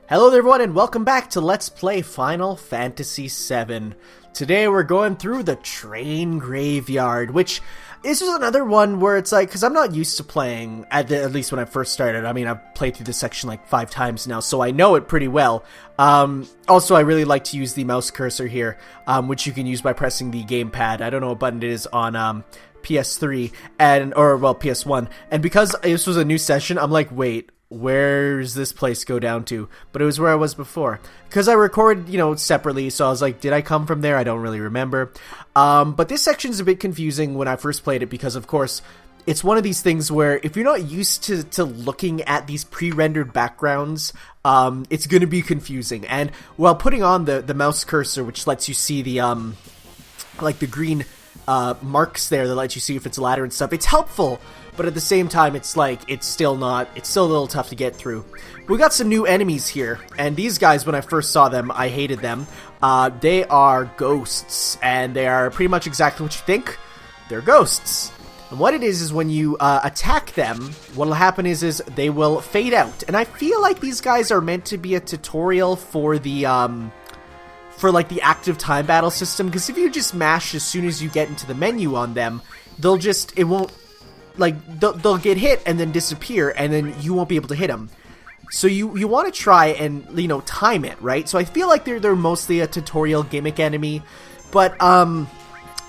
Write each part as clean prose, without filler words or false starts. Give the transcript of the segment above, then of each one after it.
Hello there everyone and welcome back to Let's Play Final Fantasy VII. Today we're going through the train graveyard, which this is another one where it's like, because I'm not used to playing, at least when I first started. I mean, I've played through this section like 5 times now, so I know it pretty well. Also, I really like to use the mouse cursor here, which you can use by pressing the gamepad. I don't know what button it is on PS3, or PS1, and because this was a new session, I'm like, wait, where's this place go down to? But it was where I was before, because I recorded, separately, so I was like, did I come from there? I don't really remember. But this section is a bit confusing when I first played it, because of course it's one of these things where if you're not used to looking at these pre-rendered backgrounds, it's going to be confusing. And while putting on the mouse cursor, which lets you see the like the green marks there that let you see if it's a ladder and stuff, it's helpful, but at the same time it's like it's still a little tough to get through. We got some new enemies here, and these guys, when I first saw them, I hated them. They are ghosts, and they are pretty much exactly what you think. They're ghosts. And what it is when you attack them, what'll happen is they will fade out. And I feel like these guys are meant to be a tutorial for the like the active time battle system, because if you just mash as soon as you get into the menu on them, they'll get hit and then disappear, and then you won't be able to hit them. So you want to try and time it, right? So I feel like they're mostly a tutorial gimmick enemy, but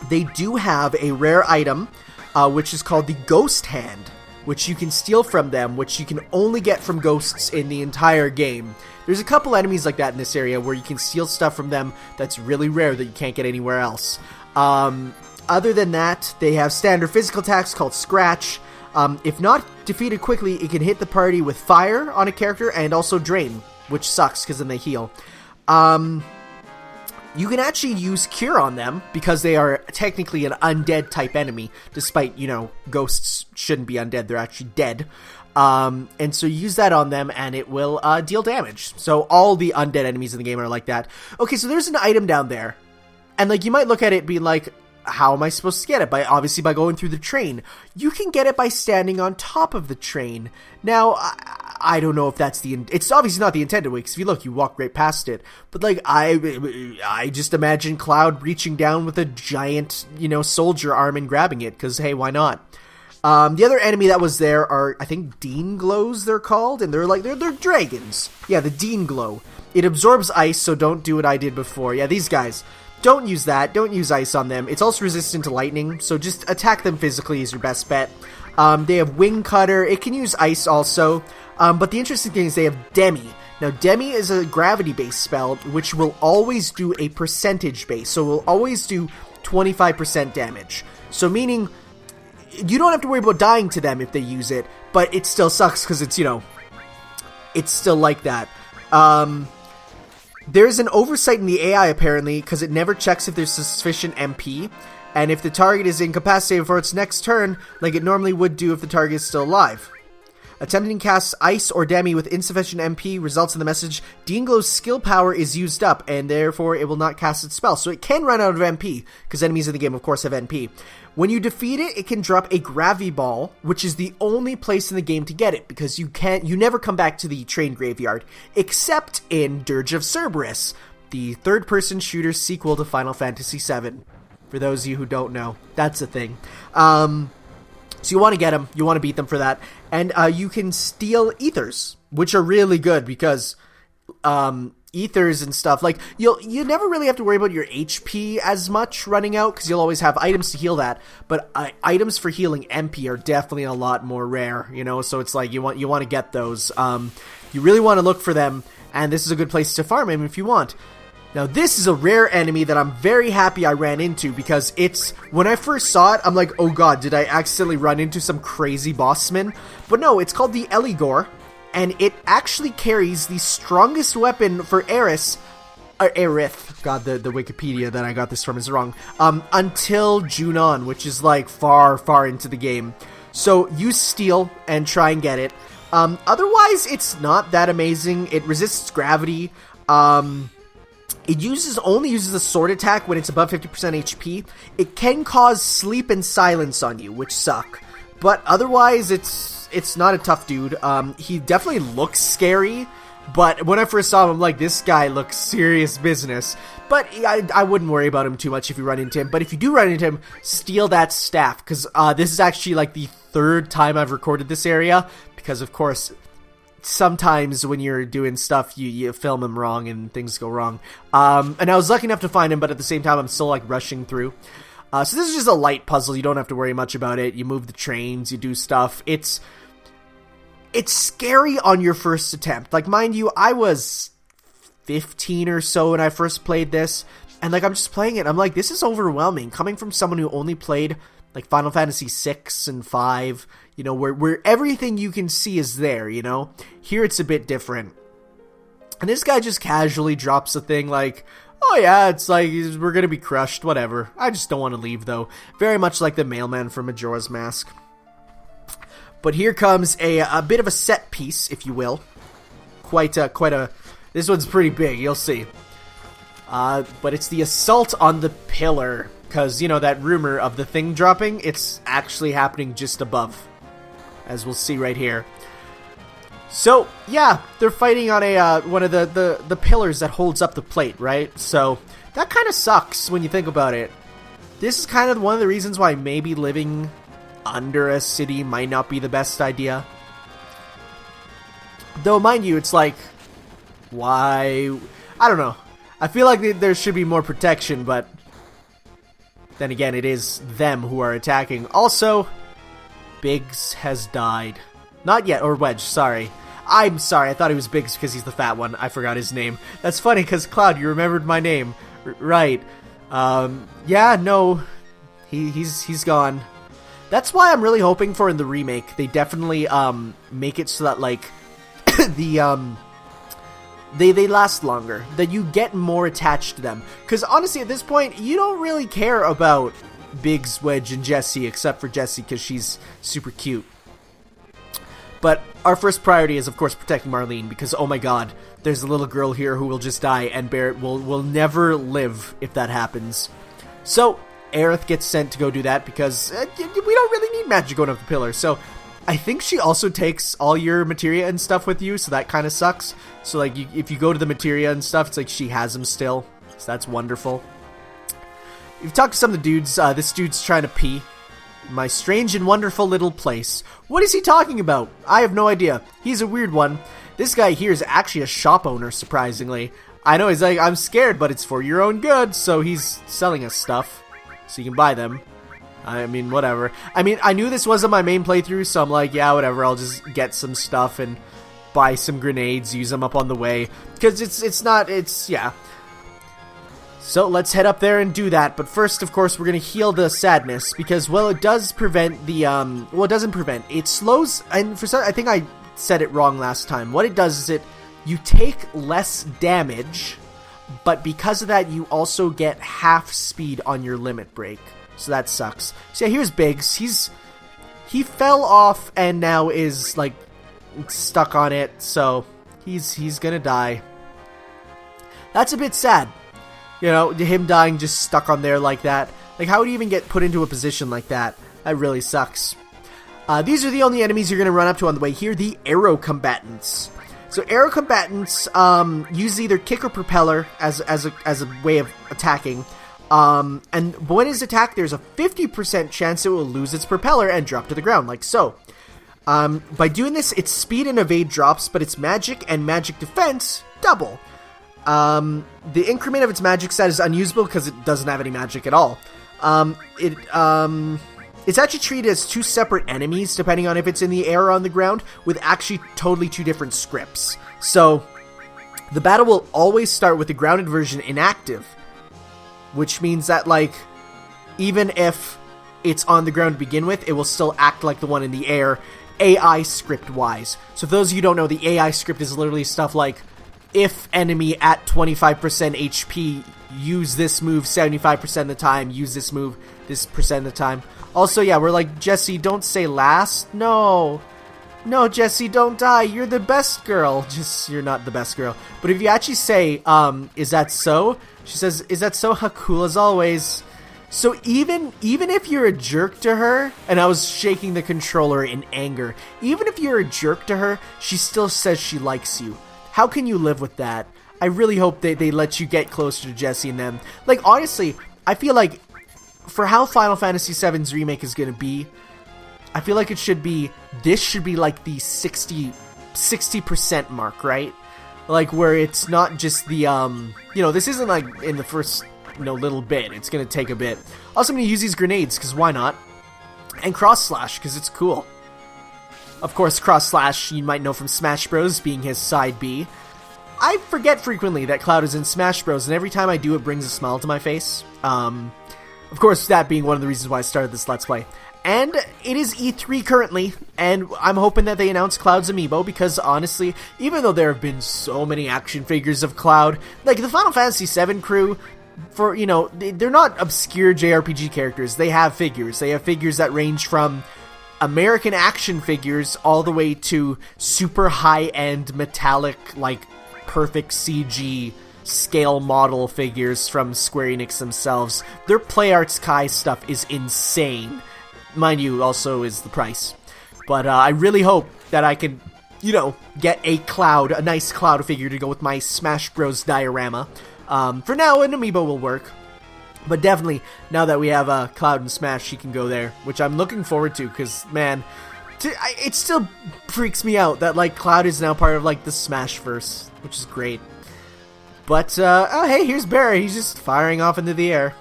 they do have a rare item which is called the Ghost Hand, which you can steal from them, which you can only get from ghosts in the entire game. There's a couple enemies like that in this area where you can steal stuff from them that's really rare that you can't get anywhere else. Other than that, they have standard physical attacks called Scratch. If not defeated quickly, it can hit the party with fire on a character and also Drain, which sucks because then they heal. You can actually use Cure on them because they are technically an undead type enemy, despite, ghosts shouldn't be undead, they're actually dead. And so you use that on them and it will deal damage. So all the undead enemies in the game are like that. Okay, so there's an item down there, and you might look at it being like, how am I supposed to get it? Obviously by going through the train. You can get it by standing on top of the train. Now, I don't know if that's it's obviously not the intended way, because if you look, you walk right past it. But I just imagine Cloud reaching down with a giant, soldier arm and grabbing it, because hey, why not? The other enemy that was there are, I think, Dean Glows they're called, and they're dragons. Yeah, the Dean Glow. It absorbs ice, so don't do what I did before. Yeah, these guys. Don't use that. Don't use ice on them. It's also resistant to lightning, so just attack them physically is your best bet. They have Wing Cutter. It can use ice also. But the interesting thing is they have Demi. Now, Demi is a gravity-based spell, which will always do a percentage base. So it will always do 25% damage. So meaning, you don't have to worry about dying to them if they use it, but it still sucks because it's, it's still like that. There's an oversight in the AI, apparently, because it never checks if there's sufficient MP, and if the target is incapacitated for its next turn, like it normally would do if the target is still alive. Attempting to cast Ice or Demi with insufficient MP results in the message, Dean Glow's skill power is used up, and therefore it will not cast its spell. So it can run out of MP, because enemies in the game, of course, have MP. When you defeat it, it can drop a Gravity Ball, which is the only place in the game to get it, because you never come back to the train graveyard, except in Dirge of Cerberus, the third-person shooter sequel to Final Fantasy VII. For those of you who don't know, that's a thing. So you want to get them, you want to beat them for that, and you can steal ethers, which are really good, because ethers and stuff, you never really have to worry about your HP as much running out, because you'll always have items to heal that, but items for healing MP are definitely a lot more rare, so it's like you want to get those. You really want to look for them, and this is a good place to farm them if you want. Now, this is a rare enemy that I'm very happy I ran into, because when I first saw it, I'm like, oh god, did I accidentally run into some crazy bossman? But no, it's called the Eligor, and it actually carries the strongest weapon for Aerith. God, the Wikipedia that I got this from is wrong. Until Junon, which is far, far into the game. So use Steel and try and get it. Otherwise, it's not that amazing. It resists gravity. It only uses a sword attack when it's above 50% HP. It can cause sleep and silence on you, which suck. But otherwise, it's not a tough dude. He definitely looks scary. But when I first saw him, I'm like, this guy looks serious business. But I wouldn't worry about him too much if you run into him. But if you do run into him, steal that staff. Because this is actually like the third time I've recorded this area. Because, of course, sometimes when you're doing stuff, you film him wrong and things go wrong. And I was lucky enough to find him, but at the same time, I'm still like rushing through. So this is just a light puzzle. You don't have to worry much about it. You move the trains, you do stuff. It's scary on your first attempt. Like, mind you, I was 15 or so when I first played this, and like, I'm just playing it, I'm like, this is overwhelming, coming from someone who only played like Final Fantasy 6 and 5, you know, where everything you can see is there, you know. Here it's a bit different. And this guy just casually drops a thing like, oh yeah, it's like, we're gonna be crushed, whatever. I just don't want to leave, though. Very much like the mailman from Majora's Mask. But here comes a bit of a set piece, if you will. Quite a... This one's pretty big, you'll see. But it's the assault on the pillar. Because, you know, that rumor of the thing dropping, it's actually happening just above. As we'll see right here. So, yeah, they're fighting on a one of the pillars that holds up the plate, right? So, that kind of sucks when you think about it. This is kind of one of the reasons why maybe living under a city might not be the best idea. Though, mind you, it's like, why? I don't know. I feel like there should be more protection, but then again, it is them who are attacking. Also, Biggs has died. Not yet, or Wedge, sorry. I'm sorry, I thought he was Biggs because he's the fat one. I forgot his name. That's funny, because Cloud, you remembered my name. Right. Yeah, no. He's gone. That's why I'm really hoping for in the remake, they definitely, make it so that, like, they last longer. That you get more attached to them. Because, honestly, at this point, you don't really care about Biggs, Wedge, and Jessie, except for Jessie, because she's super cute. But our first priority is, of course, protecting Marlene, because, oh my god, there's a little girl here who will just die, and Barrett will never live if that happens. So, Aerith gets sent to go do that because we don't really need magic going up the pillar. So I think she also takes all your materia and stuff with you, so that kind of sucks. So like if you go to the materia and stuff, it's like she has them still. So that's wonderful. You've talked to some of the dudes. This dude's trying to pee. My strange and wonderful little place. What is he talking about? I have no idea. He's a weird one. This guy here is actually a shop owner, surprisingly. I know, he's like, I'm scared, but it's for your own good. So he's selling us stuff. So you can buy them. I mean, whatever. I mean, I knew this wasn't my main playthrough, so I'm like, yeah, whatever. I'll just get some stuff and buy some grenades, use them up on the way. Because yeah. So let's head up there and do that. But first, of course, we're going to heal the sadness. Because, well, it does prevent the, well, it doesn't prevent. It slows, and for some, I think I said it wrong last time. What it does is you take less damage, but because of that, you also get half speed on your limit break. So that sucks. So yeah, here's Biggs. He fell off and now is like stuck on it. So he's gonna die. That's a bit sad. You know, him dying just stuck on there like that. Like, how would you even get put into a position like that? That really sucks. These are the only enemies you're gonna run up to on the way here. The Arrow Combatants. So Arrow Combatants use either kick or propeller as a way of attacking. And when it's attacked, there's a 50% chance it will lose its propeller and drop to the ground, like so. By doing this, its speed and evade drops, but its magic and magic defense double. The increment of its magic stat is unusable because it doesn't have any magic at all. It's actually treated as two separate enemies, depending on if it's in the air or on the ground, with actually totally two different scripts. So, the battle will always start with the grounded version inactive, which means that, like, even if it's on the ground to begin with, it will still act like the one in the air, AI script-wise. So, for those of you who don't know, the AI script is literally stuff like, if enemy at 25% HP, use this move 75% of the time, use this move this percent of the time. Also, yeah, we're like, Jessie, don't say last. No, Jessie, don't die. You're the best girl. Just, you're not the best girl. But if you actually say, is that so? She says, is that so? How cool as always. So even if you're a jerk to her, and I was shaking the controller in anger, even if you're a jerk to her, she still says she likes you. how can you live with that? I really hope they let you get closer to Jessie and them. Like, honestly, I feel like for how Final Fantasy VII's remake is going to be, I feel like this should be like the 60% mark, right? Like, where it's not just the, this isn't like in the first, little bit. It's going to take a bit. Also, I'm going to use these grenades, because why not? And Cross Slash, because it's cool. Of course, Cross Slash, you might know from Smash Bros. Being his side B. I forget frequently that Cloud is in Smash Bros. And every time I do, it brings a smile to my face. Of course, that being one of the reasons why I started this Let's Play. And it is E3 currently, and I'm hoping that they announce Cloud's amiibo, because honestly, even though there have been so many action figures of Cloud, like the Final Fantasy VII crew, they're not obscure JRPG characters. They have figures. They have figures that range from American action figures all the way to super high-end metallic, like, perfect CG scale model figures from Square Enix themselves. Their PlayArts Kai stuff is insane. Mind you, also is the price. But I really hope that I can, get a nice Cloud figure to go with my Smash Bros. Diorama. For now, an amiibo will work. But definitely, now that we have Cloud and Smash, she can go there. Which I'm looking forward to, because, man, it still freaks me out that, like, Cloud is now part of, like, the Smashverse, which is great. But, oh, hey, here's Barry. He's just firing off into the air.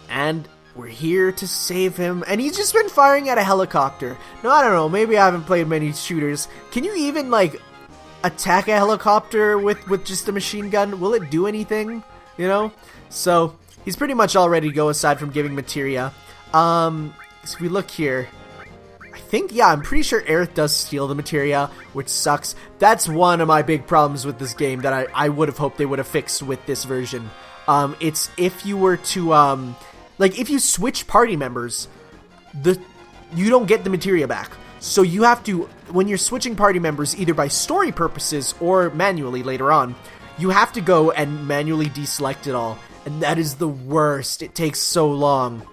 And we're here to save him. And he's just been firing at a helicopter. No, I don't know. Maybe I haven't played many shooters. Can you even, like, attack a helicopter with just a machine gun? Will it do anything? So, he's pretty much all ready to go aside from giving materia. So if we look here, I'm pretty sure Aerith does steal the materia, which sucks. That's one of my big problems with this game that I would have hoped they would have fixed with this version. It's if you were to, if you switch party members, you don't get the materia back. So you have to, when you're switching party members, either by story purposes or manually later on, you have to go and manually deselect it all. And that is the worst. It takes so long.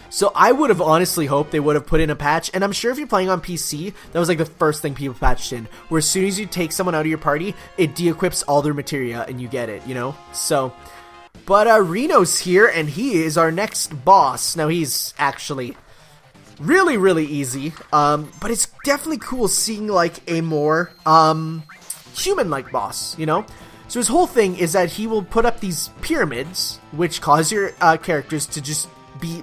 So I would have honestly hoped they would have put in a patch, and I'm sure if you're playing on PC, that was like the first thing people patched in, where as soon as you take someone out of your party, it de-equips all their materia and you get it, So, but Reno's here, and he is our next boss. Now he's actually really, really easy, but it's definitely cool seeing like a more human-like boss, So his whole thing is that he will put up these pyramids, which cause your characters to just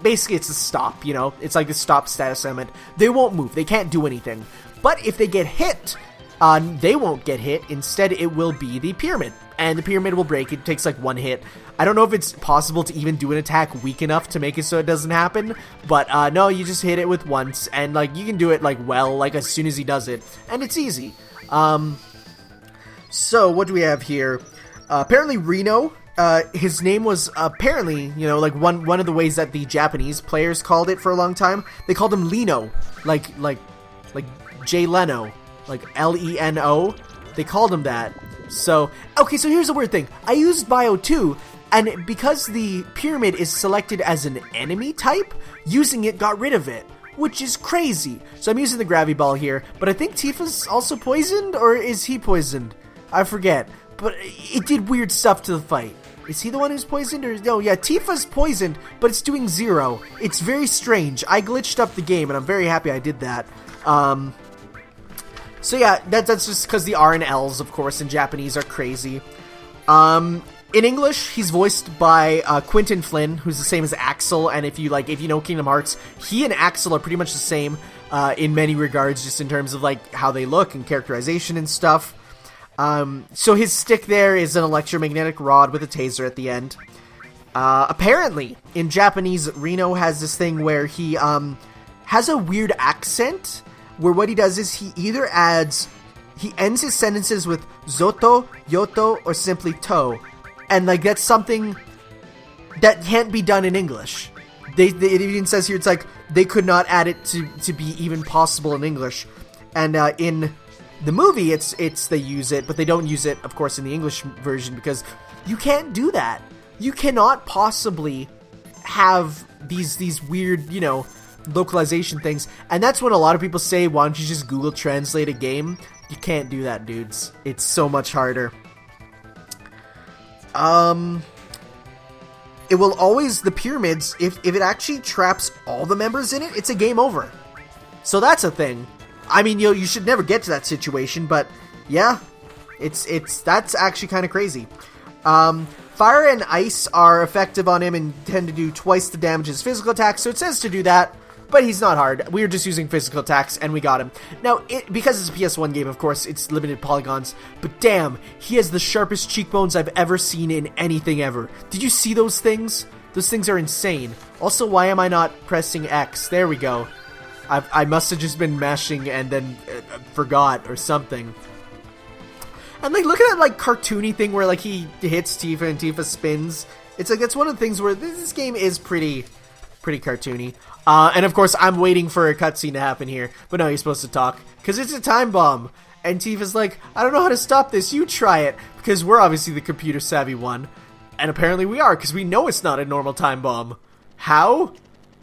basically it's a stop, it's like a stop status element. They won't move, they can't do anything, but if they get hit, they won't get hit. Instead, it will be the pyramid, and the pyramid will break. It takes like one hit. I don't know if it's possible to even do an attack weak enough to make it so it doesn't happen, but no, you just hit it with once, and like you can do it like as soon as he does it, and it's easy. So what do we have here? Apparently Reno, his name was apparently, one of the ways that the Japanese players called it for a long time. They called him Leno, like Jay Leno, like Leno. They called him that. So, okay, so here's a weird thing. I used Bio 2, and because the pyramid is selected as an enemy type, using it got rid of it, which is crazy. So I'm using the Gravity Ball here, but I think Tifa's also poisoned, or is he poisoned? I forget. But it did weird stuff to the fight. Is he the one who's poisoned? Or no, yeah, Tifa's poisoned, but it's doing 0. It's very strange. I glitched up the game, and I'm very happy I did that. So yeah, that's just because the R and L's, of course, in Japanese are crazy. In English, he's voiced by Quentin Flynn, who's the same as Axel, and if you know Kingdom Hearts, he and Axel are pretty much the same in many regards, just in terms of like how they look and characterization and stuff. So his stick there is an electromagnetic rod with a taser at the end. Apparently, in Japanese, Reno has this thing where he has a weird accent, where what he does is he ends his sentences with zoto, yoto, or simply to. And like that's something that can't be done in English. It even says here, it's like they could not add it to be even possible in English. And in the movie, it's they use it, but they don't use it, of course, in the English version, because you can't do that. You cannot possibly have these weird, localization things, and that's when a lot of people say, why don't you just Google Translate a game? You can't do that, dudes. It's so much harder. It will always, the pyramids, if it actually traps all the members in it, it's a game over. So that's a thing. I mean, you should never get to that situation, but yeah, that's actually kind of crazy. Fire and ice are effective on him and tend to do twice the damage as physical attacks, so it says to do that, but he's not hard. We were just using physical attacks, and we got him. Now, because it's a PS1 game, of course, it's limited polygons, but damn, he has the sharpest cheekbones I've ever seen in anything ever. Did you see those things? Those things are insane. Also, why am I not pressing X? There we go. I must have just been mashing and then forgot or something. And like, look at that like cartoony thing where like he hits Tifa and Tifa spins. It's like, that's one of the things where this game is pretty cartoony. And of course, I'm waiting for a cutscene to happen here. But no, you're supposed to talk because it's a time bomb. And Tifa's like, I don't know how to stop this. You try it, because we're obviously the computer savvy one, and apparently we are, because we know it's not a normal time bomb. How?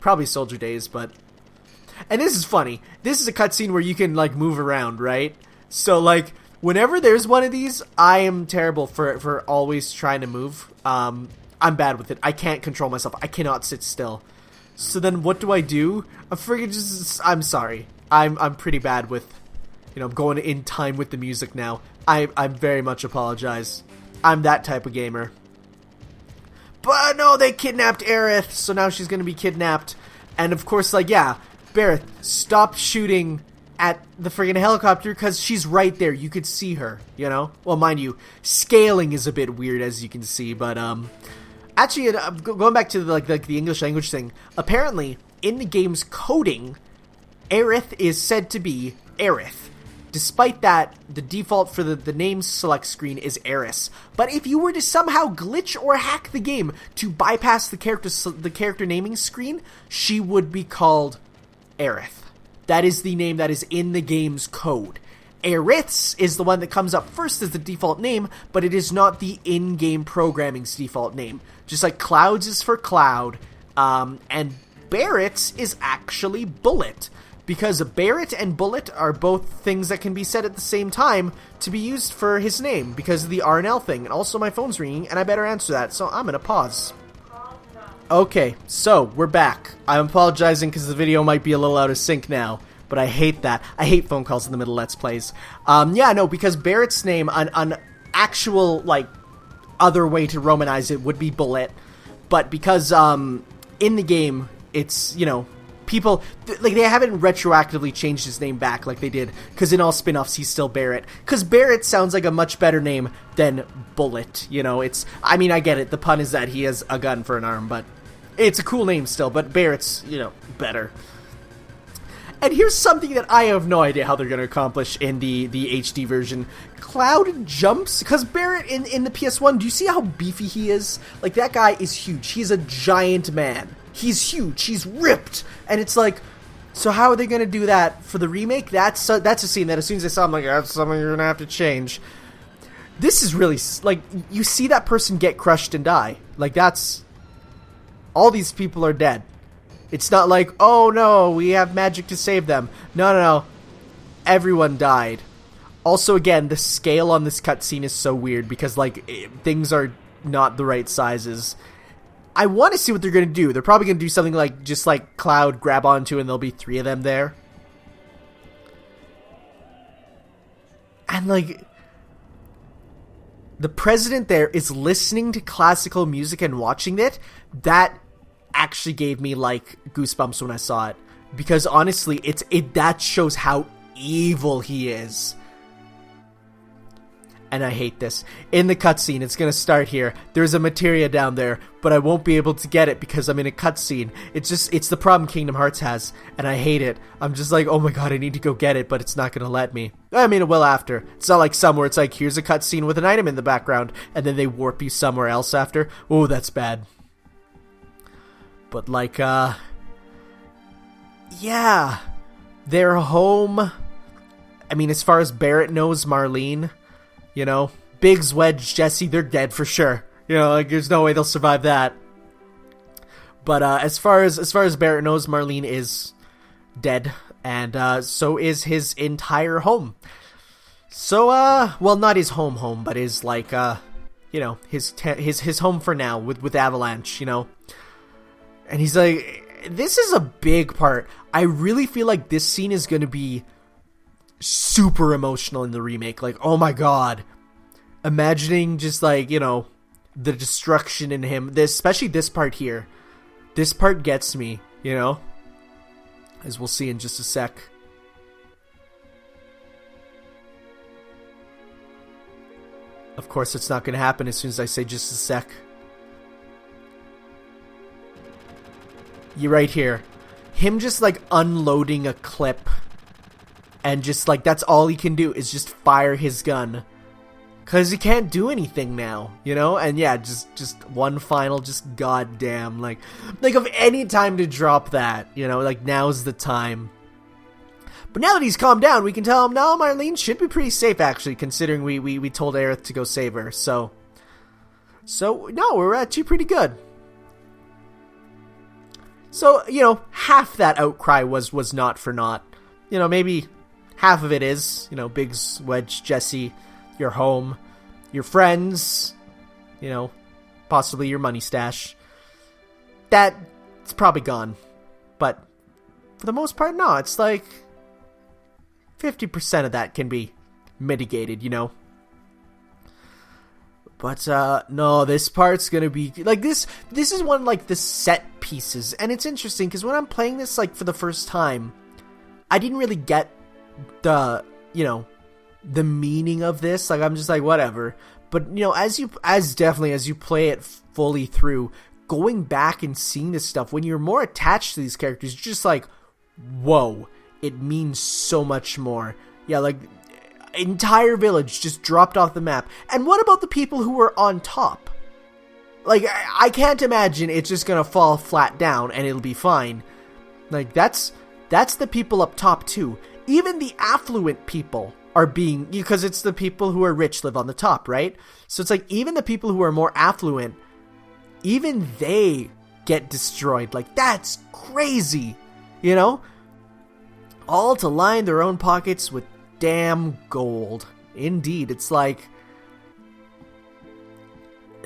Probably Soldier Days, but. And this is funny. This is a cutscene where you can like move around, right? So like, whenever there's one of these, I am terrible for always trying to move. I'm bad with it. I can't control myself. I cannot sit still. So then what do? I'm sorry. I'm pretty bad with, I'm going in time with the music now. I very much apologize. I'm that type of gamer. But no, they kidnapped Aerith, so now she's gonna be kidnapped. And of course, like, yeah, Barrett, stop shooting at the friggin' helicopter, because she's right there. You could see her, Well, mind you, scaling is a bit weird, as you can see, but, actually, going back to the English language thing, apparently, in the game's coding, Aerith is said to be Aerith. Despite that, the default for the name select screen is Eris. But if you were to somehow glitch or hack the game to bypass the character naming screen, she would be called Aerith. That is the name that is in the game's code. Aerith's is the one that comes up first as the default name, but it is not the in-game programming's default name. Just like Clouds is for Cloud, and Barrett's is actually Bullet. Because Barrett and Bullet are both things that can be said at the same time to be used for his name because of the R and L thing. And also my phone's ringing and I better answer that, so I'm gonna pause. Okay, so we're back. I'm apologizing because the video might be a little out of sync now, but I hate that. I hate phone calls in the middle of Let's Plays. Because Barrett's name, an actual, other way to Romanize it would be Bullet. But because, in the game, it's, people, they haven't retroactively changed his name back like they did, because in all spin-offs he's still Barrett. Because Barrett sounds like a much better name than Bullet, I get it, the pun is that he has a gun for an arm, but it's a cool name still, but Barrett's, better. And here's something that I have no idea how they're going to accomplish in the HD version. Cloud jumps, because Barrett in the PS1, do you see how beefy he is? Like, that guy is huge. He's a giant man. He's huge. He's ripped. And it's like, so how are they going to do that for the remake? That's a scene that as soon as I saw, I'm like, that's something you're going to have to change. This is really, you see that person get crushed and die. That's, all these people are dead. It's not like, oh no, we have magic to save them. No. Everyone died. Also, again, the scale on this cutscene is so weird because, things are not the right sizes. I want to see what they're going to do. They're probably going to do something like Cloud grab onto and there'll be 3 of them there. And, the president there is listening to classical music and watching it. That actually gave me goosebumps when I saw it, because honestly that shows how evil he is. And I hate this. In the cutscene, it's gonna start here. There's a materia down there, but I won't be able to get it because I'm in a cutscene. It's the problem Kingdom Hearts has, and I hate it. I'm just like, oh my god, I need to go get it, but it's not gonna let me. I mean, it will after. It's not like somewhere it's like, here's a cutscene with an item in the background, and then they warp you somewhere else after. Oh, that's bad. But yeah, they're home. I mean, as far as Barrett knows, Marlene, Biggs, Wedge, Jesse, they're dead for sure. There's no way they'll survive that. But as far as Barrett knows, Marlene is dead, and so is his entire home. So well, not his home, but his like his home for now with Avalanche, And he's like, this is a big part. I really feel like this scene is going to be super emotional in the remake. Like, oh my god. Imagining just like, the destruction in him. Especially this part here. This part gets me, As we'll see in just a sec. Of course, it's not going to happen as soon as I say just a sec. You're right here. Him just like unloading a clip. And just like, that's all he can do is just fire his gun. Because he can't do anything now, And yeah, just one final, just goddamn, like of any time to drop that, like now's the time. But now that he's calmed down, we can tell him, no, Marlene should be pretty safe, actually, considering we told Aerith to go save her. So no, we're actually pretty good. So, half that outcry was not for naught. Maybe half of it is, Biggs, Wedge, Jesse, your home, your friends, possibly your money stash. That's probably gone. But for the most part, no, it's like 50% of that can be mitigated, But, no, this part's gonna be, like, this is one, like, the set pieces, and it's interesting, because when I'm playing this, like, for the first time, I didn't really get the meaning of this, like, I'm just like, whatever, but, as you play it fully through, going back and seeing this stuff, when you're more attached to these characters, you're just like, whoa, it means so much more. Yeah, like, entire village just dropped off the map. And what about the people who were on top? Like, I can't imagine it's just gonna fall flat down and it'll be fine. Like, that's the people up top too. Even the affluent people are being, because it's the people who are rich live on the top, right? So it's like, even the people who are more affluent, even they get destroyed. Like, that's crazy, All to line their own pockets with damn gold. Indeed, it's like,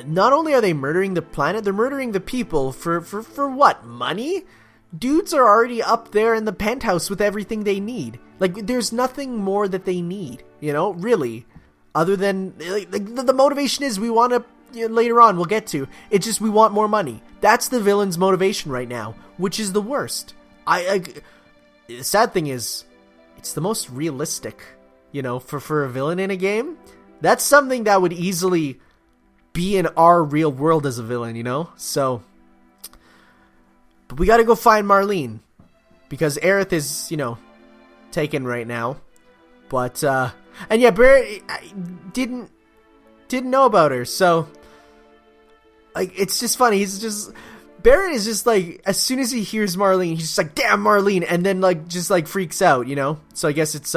not only are they murdering the planet, they're murdering the people for what? Money? Dudes are already up there in the penthouse with everything they need. Like, there's nothing more that they need, really. Other than, like the motivation is we want to, later on we'll get to, it's just we want more money. That's the villain's motivation right now, which is the worst. The sad thing is, it's the most realistic, for a villain in a game. That's something that would easily be in our real world as a villain, So, but we gotta go find Marlene, because Aerith is, taken right now. But, and yeah, Barrett didn't know about her, so, like, it's just funny. Barrett is just like, as soon as he hears Marlene, he's just like, damn Marlene, and then like, just like freaks out, So I guess it's,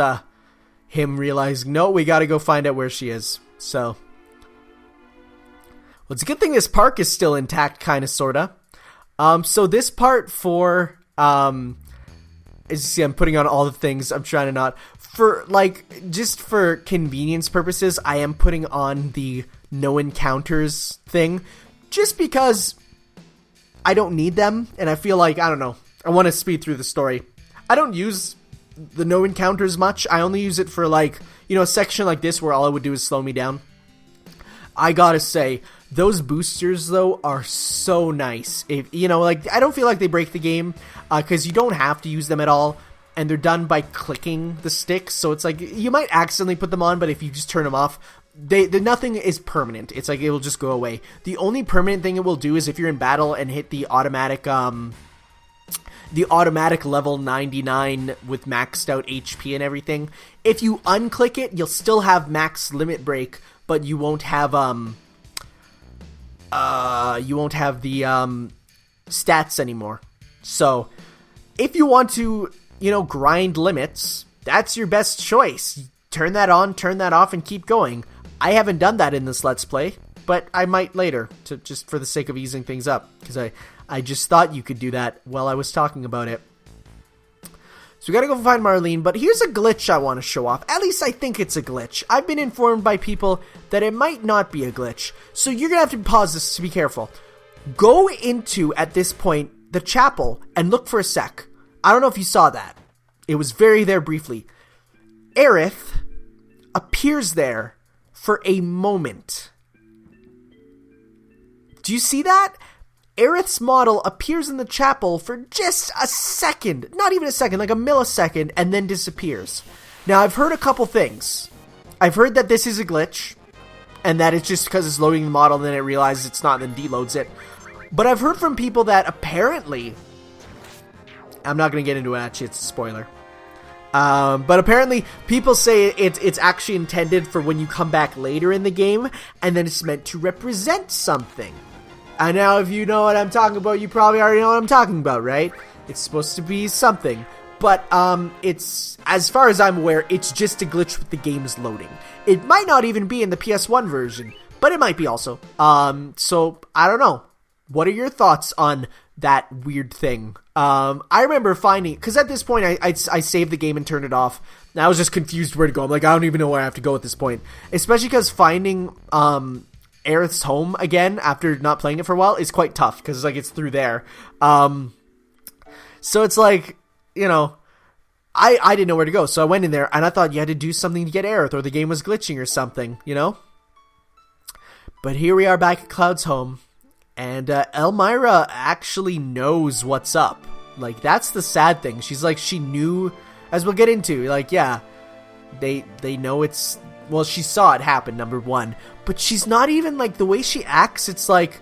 him realizing, no, we gotta go find out where she is. So, well, it's a good thing this park is still intact, kinda, sorta. So this part for, as you see, I'm putting on all the things, I'm trying to not, for, like, just for convenience purposes, I am putting on the no encounters thing, just because I don't need them, and I feel like, I don't know, I want to speed through the story. I don't use the no encounters much. I only use it for, like, a section like this where all it would do is slow me down. I gotta say, those boosters, though, are so nice. If, like, I don't feel like they break the game, because you don't have to use them at all, and they're done by clicking the sticks, so it's like, you might accidentally put them on, but if you just turn them off, nothing is permanent. It's like, it will just go away. The only permanent thing it will do is if you're in battle and hit the automatic level 99 with maxed out HP and everything. If you unclick it, you'll still have max limit break, but you won't have the stats anymore. So, if you want to, grind limits, that's your best choice. Turn that on, turn that off, and keep going. I haven't done that in this Let's Play, but I might later, just for the sake of easing things up, because I just thought you could do that while I was talking about it. So we gotta go find Marlene, but here's a glitch I want to show off. At least I think it's a glitch. I've been informed by people that it might not be a glitch. So you're gonna have to pause this to be careful. Go into, at this point, the chapel and look for a sec. I don't know if you saw that. It was very there briefly. Aerith appears there for a moment. Do you see that? Aerith's model appears in the chapel for just a second. Not even a second, like a millisecond, and then disappears. Now, I've heard a couple things. I've heard that this is a glitch, and that it's just because it's loading the model, and then it realizes it's not, and then deloads it. But I've heard from people that apparently... I'm not going to get into it, actually, it's a spoiler. But apparently, people say it's actually intended for when you come back later in the game, and then it's meant to represent something. And now, if you know what I'm talking about, you probably already know what I'm talking about, right? It's supposed to be something. But, it's, as far as I'm aware, it's just a glitch with the game's loading. It might not even be in the PS1 version, but it might be also. So, I don't know. What are your thoughts on that weird thing? I remember finding, because at this point, I saved the game and turned it off. And I was just confused where to go. I'm like, I don't even know where I have to go at this point. Especially because finding, Aerith's home again after not playing it for a while is quite tough because like it's through there. So it's like, you know, I didn't know where to go, so I went in there and I thought you had to do something to get Aerith or the game was glitching or something, you know. But here we are back at Cloud's home, and Elmira actually knows what's up. Like that's the sad thing. She's like she knew, as we'll get into. Like yeah, they know it's. Well, she saw it happen, number one. But she's not even, like, the way she acts, it's like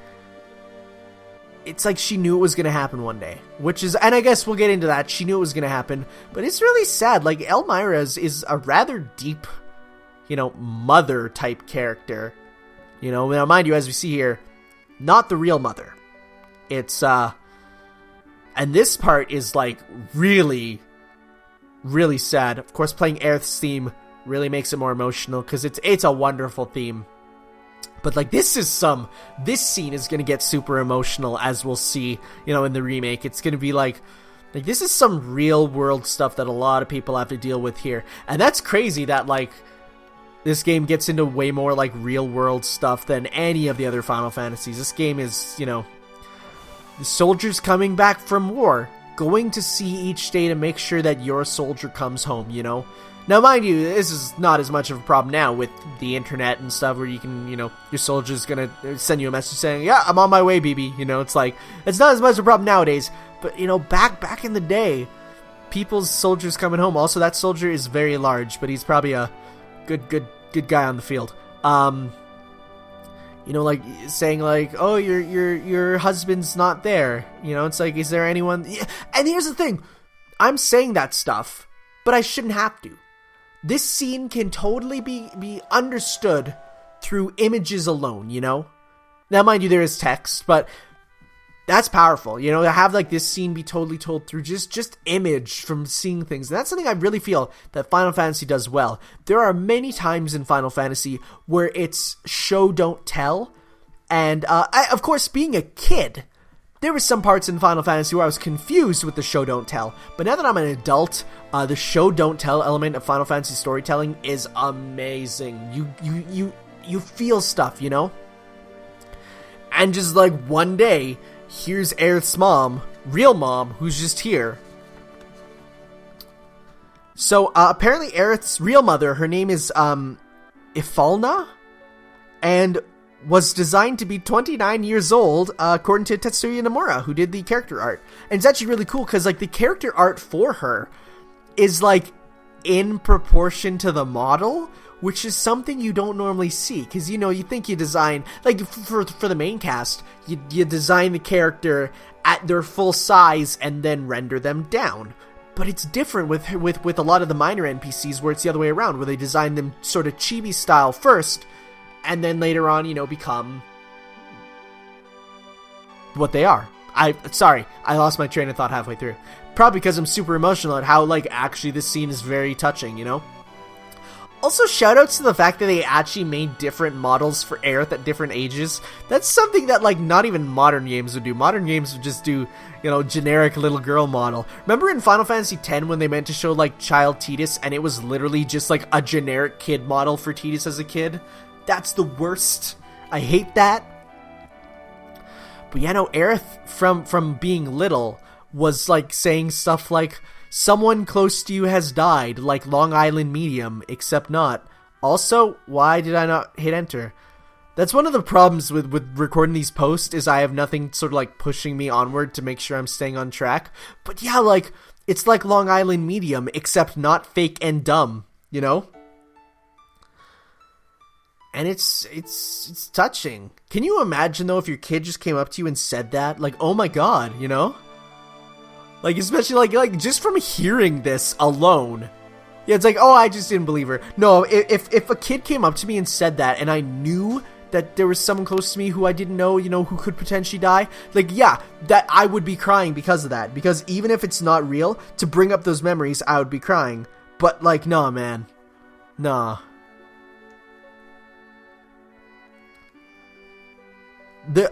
she knew it was going to happen one day. Which is, and I guess we'll get into that. She knew it was going to happen. But it's really sad. Like, Elmira is a rather deep, you know, mother-type character. You know, now mind you, as we see here, not the real mother. It's, and this part is, like, really, really sad. Of course, playing Aerith's theme really makes it more emotional because it's a wonderful theme. But like this scene is gonna get super emotional, as we'll see, you know, in the remake. It's gonna be like this is some real world stuff that a lot of people have to deal with here. And that's crazy that like this game gets into way more like real world stuff than any of the other Final Fantasies. This game is, you know, the soldiers coming back from war, going to see each day to make sure that your soldier comes home, you know. Now, mind you, this is not as much of a problem now with the internet and stuff where you can, you know, your soldier's gonna send you a message saying, yeah, I'm on my way, BB. You know, it's like, it's not as much of a problem nowadays. But, you know, back in the day, people's soldiers coming home. Also, that soldier is very large, but he's probably a good guy on the field. You know, like, saying, like, oh, your husband's not there. You know, it's like, is there anyone? And here's the thing. I'm saying that stuff, but I shouldn't have to. This scene can totally be understood through images alone, you know? Now, mind you, there is text, but that's powerful, you know, to have, like, this scene be totally told through just image from seeing things. And that's something I really feel that Final Fantasy does well. There are many times in Final Fantasy where it's show, don't tell. And, of course, being a kid, there were some parts in Final Fantasy where I was confused with the show don't tell, but now that I'm an adult, the show don't tell element of Final Fantasy storytelling is amazing. You feel stuff, you know? And just like one day, here's Aerith's mom, real mom, who's just here. So apparently Aerith's real mother, her name is Ifalna, and was designed to be 29 years old, according to Tetsuya Nomura, who did the character art. And it's actually really cool, because, like, the character art for her is, like, in proportion to the model, which is something you don't normally see. Because, you know, you think you design, like, for the main cast, you design the character at their full size and then render them down. But it's different with a lot of the minor NPCs, where it's the other way around, where they design them sort of chibi style first, and then later on, you know, become what they are. Sorry, I lost my train of thought halfway through. Probably because I'm super emotional at how, like, actually this scene is very touching, you know? Also, shoutouts to the fact that they actually made different models for Aerith at different ages. That's something that, like, not even modern games would do. Modern games would just do, you know, generic little girl model. Remember in Final Fantasy X when they meant to show, like, child Tidus, and it was literally just, like, a generic kid model for Tidus as a kid? That's the worst. I hate that. But yeah, no, Aerith, from being little, was, like, saying stuff like, someone close to you has died, like Long Island Medium, except not. Also, why did I not hit enter? That's one of the problems with recording these posts, is I have nothing sort of like pushing me onward to make sure I'm staying on track. But yeah, like, it's like Long Island Medium, except not fake and dumb, you know? And it's touching. Can you imagine, though, if your kid just came up to you and said that? Like, oh my god, you know? Like, especially, like just from hearing this alone. Yeah, it's like, oh, I just didn't believe her. No, if a kid came up to me and said that, and I knew that there was someone close to me who I didn't know, you know, who could potentially die, like, yeah, that I would be crying because of that. Because even if it's not real, to bring up those memories, I would be crying. But, like, nah, man. Nah.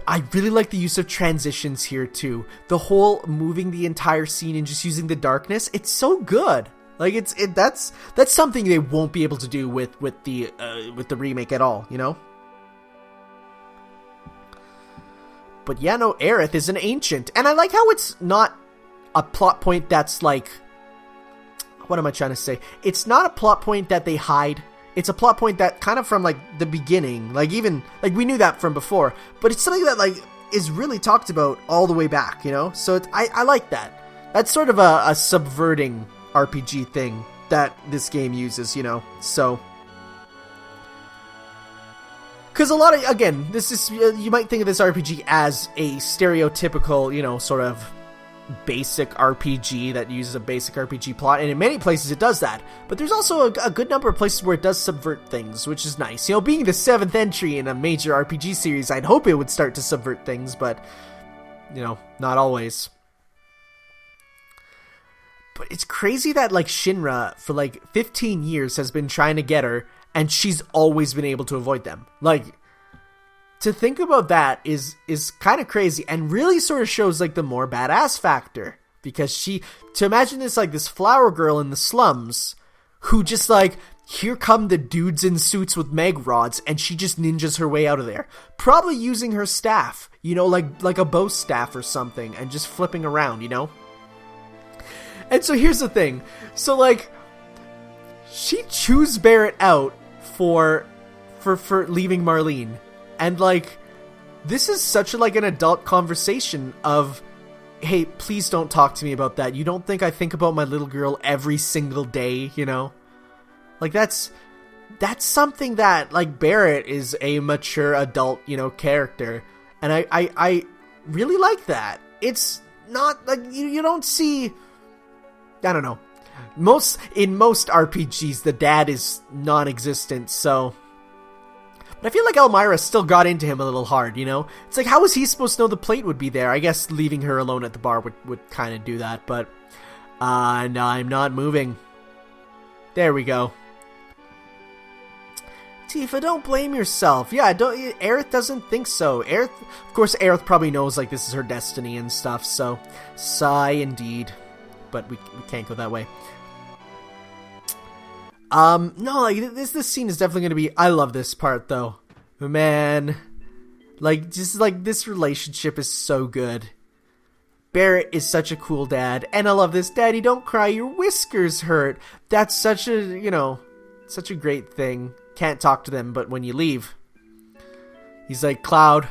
I really like the use of transitions here too. The whole moving the entire scene and just using the darkness, it's so good. Like that's something they won't be able to do with the remake at all, you know? But yeah, no, Aerith is an ancient, and I like how it's not a plot point that's like, what am I trying to say? It's not a plot point that they hide. It's a plot point that kind of from, like, the beginning, like, even, like, we knew that from before, but it's something that, like, is really talked about all the way back, you know? So I like that. That's sort of a subverting RPG thing that this game uses, you know? So, because a lot of, again, this is, you might think of this RPG as a stereotypical, you know, sort of basic RPG that uses a basic RPG plot, and in many places it does that, but there's also a good number of places where it does subvert things, which is nice. You know, being the 7th entry in a major RPG series, I'd hope it would start to subvert things, but, you know, not always. But it's crazy that, like, Shinra, for, like, 15 years has been trying to get her, and she's always been able to avoid them. Like, to think about that is kind of crazy, and really sort of shows, like, the more badass factor. Because to imagine this, like, this flower girl in the slums, who just, like, here come the dudes in suits with meg rods, and she just ninjas her way out of there. Probably using her staff, you know, like a bow staff or something, and just flipping around, you know? And so here's the thing. So, like, she chews Barrett out for leaving Marlene. And, like, this is such, like, an adult conversation of, hey, please don't talk to me about that. You don't think I think about my little girl every single day, you know? Like, that's something that, like, Barrett is a mature adult, you know, character. And I really like that. It's not, like, you don't see, I don't know. In most RPGs, the dad is non-existent, so... But I feel like Elmira still got into him a little hard, you know? It's like, how was he supposed to know the plate would be there? I guess leaving her alone at the bar would kind of do that, but... no, I'm not moving. There we go. Tifa, don't blame yourself. Yeah, Aerith doesn't think so. Of course, Aerith probably knows, like, this is her destiny and stuff, so... Sigh, indeed. But we can't go that way. No, like, this scene is definitely gonna be... I love this part, though. Man. Like, just, like, this relationship is so good. Barrett is such a cool dad. And I love this. Daddy, don't cry. Your whiskers hurt. That's such a, you know, such a great thing. Can't talk to them, but when you leave... He's like, Cloud,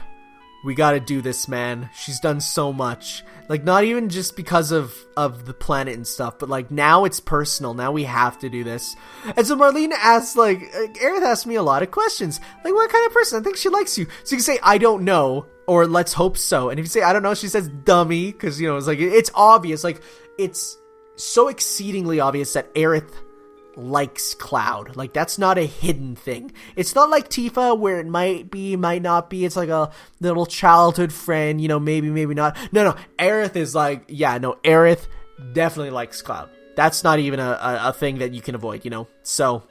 we gotta do this, man. She's done so much. Like, not even just because of the planet and stuff, but, like, now it's personal. Now we have to do this. And so Marlene asks, like, Aerith asked me a lot of questions. Like, what kind of person? I think she likes you. So you can say, I don't know, or let's hope so. And if you say, I don't know, she says, dummy, because, you know, it's like, it's obvious. Like, it's so exceedingly obvious that Aerith likes Cloud. Like, that's not a hidden thing. It's not like Tifa where it might be, might not be. It's like a little childhood friend, you know, maybe not. No, Aerith is like, yeah, no, Aerith definitely likes Cloud. That's not even a thing that you can avoid, you know? So,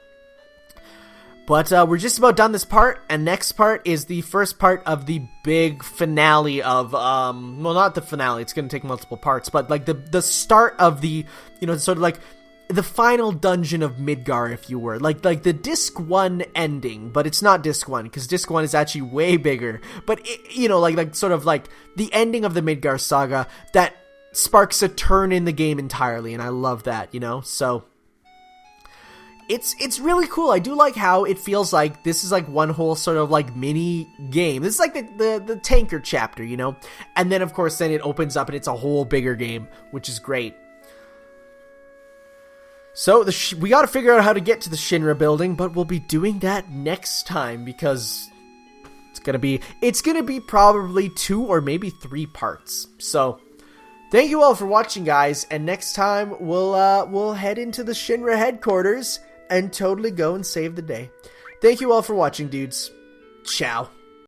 But we're just about done this part, and next part is the first part of the big finale of, well, not the finale, it's going to take multiple parts, but like the start of the, you know, sort of like the final dungeon of Midgar, if you were. Like the Disc 1 ending, but it's not Disc 1, because Disc 1 is actually way bigger. But, you know, like sort of like the ending of the Midgar saga that sparks a turn in the game entirely, and I love that, you know? So it's really cool. I do like how it feels like this is like one whole sort of like mini game. This is like the tanker chapter, you know? And then, of course, then it opens up and it's a whole bigger game, which is great. So we got to figure out how to get to the Shinra building, but we'll be doing that next time because it's gonna be probably 2 or maybe 3 parts. So thank you all for watching, guys, and next time we'll head into the Shinra headquarters and totally go and save the day. Thank you all for watching, dudes. Ciao.